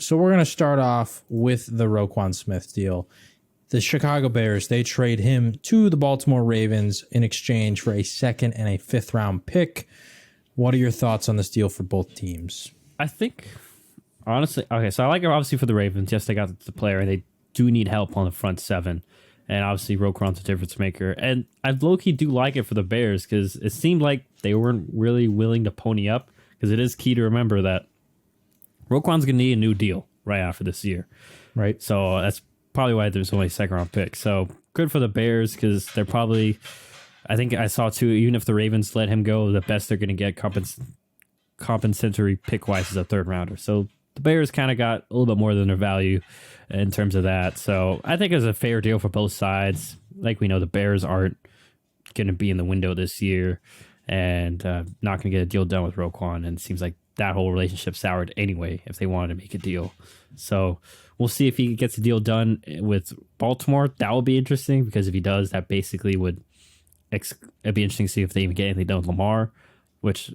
So we're going to start off with the Roquan Smith deal. The Chicago Bears, they trade him to the Baltimore Ravens in exchange for a second and a fifth round pick. What are your thoughts on this deal for both teams? I think, honestly, okay, so I like it obviously for the Ravens. Yes, they got the player, and they do need help on the front seven. And obviously, Roquan's a difference maker. And I low-key do like it for the Bears because it seemed like they weren't really willing to pony up, because it is key to remember that Roquan's going to need a new deal right after this year. Right. So that's probably why there's only a second-round pick. So good for the Bears because they're probably, I think I saw too, even if the Ravens let him go, the best they're going to get compensatory pick-wise is a third-rounder. So the Bears kind of got a little bit more than their value in terms of that. So I think it's a fair deal for both sides. Like we know, the Bears aren't going to be in the window this year and not going to get a deal done with Roquan. And it seems like that whole relationship soured anyway if they wanted to make a deal. So we'll see if he gets a deal done with Baltimore. That will be interesting because if he does, that basically would it'd be interesting to see if they even get anything done with Lamar.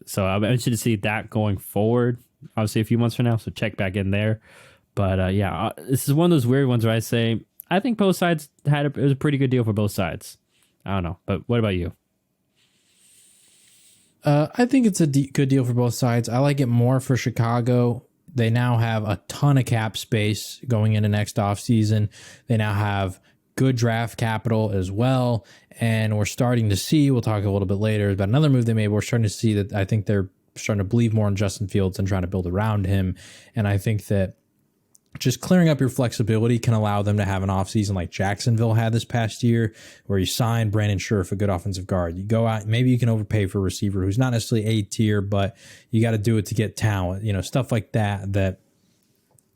So I'm interested to see that going forward. Obviously, a few months from now, so check back in there. But yeah, this is one of those weird ones where I say I think both sides it was a pretty good deal for both sides. I don't know, but what about you? I think it's a good deal for both sides. I like it more for Chicago. They now have a ton of cap space going into next offseason. They now have good draft capital as well. And we're starting to see, we'll talk a little bit later about another move they made. We're starting to see that I think they're starting to believe more in Justin Fields and trying to build around him. And I think that just clearing up your flexibility can allow them to have an offseason like Jacksonville had this past year, where you sign Brandon Scherff, a good offensive guard. You go out, maybe you can overpay for a receiver who's not necessarily A tier, but you got to do it to get talent, stuff like that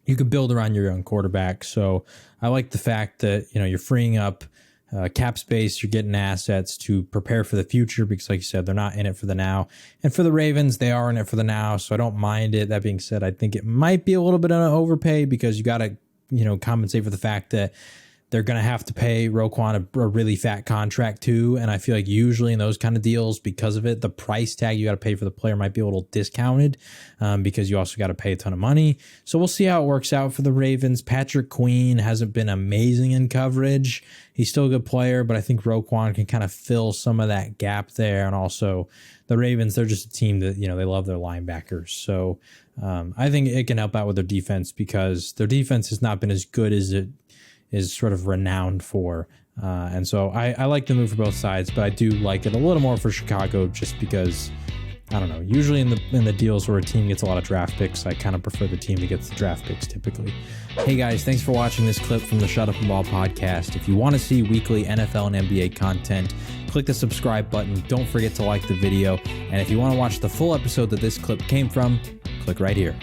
you could build around your own quarterback. So I like the fact that, you're freeing up cap space, you're getting assets to prepare for the future because, like you said, they're not in it for the now. And for the Ravens, they are in it for the now, so I don't mind it. That being said, I think it might be a little bit of an overpay because you got to, compensate for the fact that they're going to have to pay Roquan a really fat contract too. And I feel like usually in those kind of deals, because of it, the price tag you got to pay for the player might be a little discounted because you also got to pay a ton of money. So we'll see how it works out for the Ravens. Patrick Queen hasn't been amazing in coverage. He's still a good player, but I think Roquan can kind of fill some of that gap there. And also the Ravens, they're just a team that, they love their linebackers. So I think it can help out with their defense because their defense has not been as good as it is sort of renowned for. And so I like the move for both sides, but I do like it a little more for Chicago just because, I don't know, usually in the deals where a team gets a lot of draft picks, I kind of prefer the team that gets the draft picks typically. Hey guys, thanks for watching this clip from the Shut Up and Ball podcast. If you want to see weekly NFL and NBA content, click the subscribe button. Don't forget to like the video. And if you want to watch the full episode that this clip came from, click right here.